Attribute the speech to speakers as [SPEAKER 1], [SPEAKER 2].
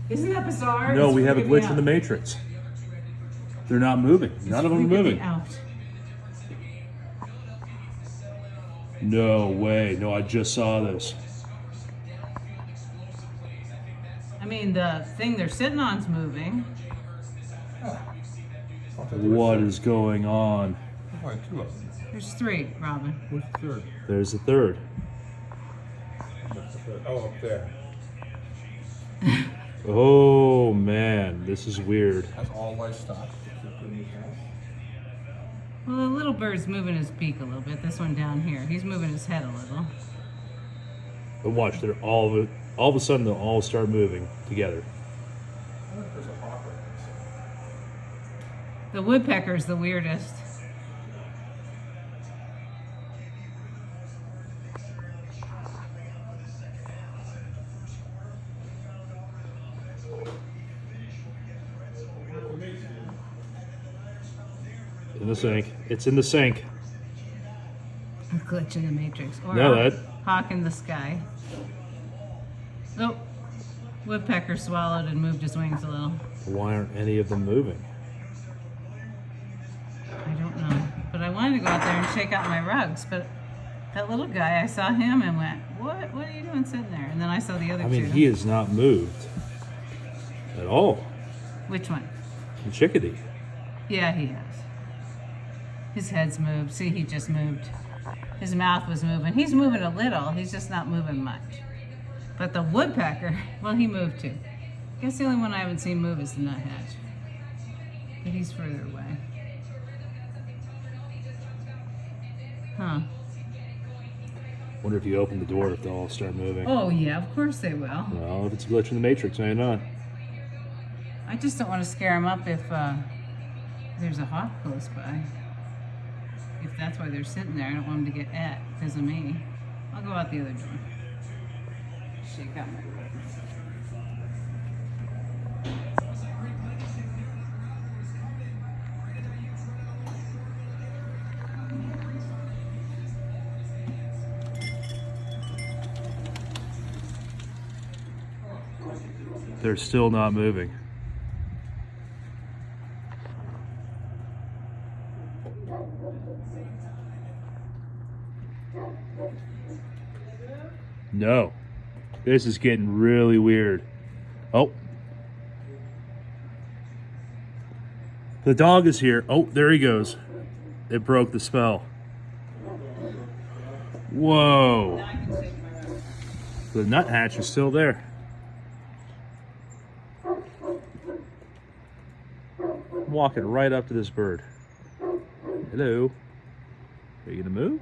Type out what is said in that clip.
[SPEAKER 1] Isn't that bizarre?
[SPEAKER 2] No,
[SPEAKER 1] It's
[SPEAKER 2] we have a
[SPEAKER 1] freaking me
[SPEAKER 2] glitch in
[SPEAKER 1] out.
[SPEAKER 2] the matrix. They're not moving. None of them are
[SPEAKER 1] Freaking me
[SPEAKER 2] moving.
[SPEAKER 1] out.
[SPEAKER 2] No way. No, I just saw this.
[SPEAKER 1] I mean, the thing they're sitting on's moving.
[SPEAKER 2] What is going on?
[SPEAKER 3] There's only two of them.
[SPEAKER 1] There's three, Robin.
[SPEAKER 3] Where's the third?
[SPEAKER 2] There's the third.
[SPEAKER 3] What's the third? Oh, up there.
[SPEAKER 2] Oh man, this is weird.
[SPEAKER 3] That's all life stopped.
[SPEAKER 1] Well, the little bird's moving his beak a little bit. This one down here, he's moving his head a little.
[SPEAKER 2] But watch, they're all of a sudden they'll all start moving together.
[SPEAKER 3] I wonder if there's a hawk right there.
[SPEAKER 1] The woodpecker's the weirdest.
[SPEAKER 2] In the sink. It's in the sink.
[SPEAKER 1] A glitch in the matrix. Or
[SPEAKER 2] No,
[SPEAKER 1] a
[SPEAKER 2] that.
[SPEAKER 1] hawk in the sky. Oh, woodpecker swallowed and moved his wings a little.
[SPEAKER 2] Why aren't any of them moving?
[SPEAKER 1] I don't know. But I wanted to go out there and shake out my rugs. But that little guy, I saw him and went, what? What are you doing sitting there? And then I saw the other
[SPEAKER 2] I
[SPEAKER 1] two.
[SPEAKER 2] mean, he has not moved at all.
[SPEAKER 1] Which one?
[SPEAKER 2] The chickadee.
[SPEAKER 1] Yeah, he has. His head's moved. See, he just moved. His mouth was moving. He's moving a little. He's just not moving much. But the woodpecker, well, he moved too. I guess the only one I haven't seen move is the nuthatch. But he's further away. Huh.
[SPEAKER 2] Wonder if you open the door if they'll all start moving.
[SPEAKER 1] Oh, yeah, of course they will.
[SPEAKER 2] Well, if it's a glitch in the matrix, maybe not.
[SPEAKER 1] I just don't want to scare him up if there's a hawk close by. If that's why they're sitting there, I don't want them to get at because of me. I'll go out the other door. Shake out my rugs.
[SPEAKER 2] They're still not moving. No. This is getting really weird. Oh. The dog is here. Oh, there he goes. It broke the spell. Whoa.
[SPEAKER 1] Now I can shake my rugs.
[SPEAKER 2] The nuthatch is still there. I'm walking right up to this bird. Hello. Are you gonna move?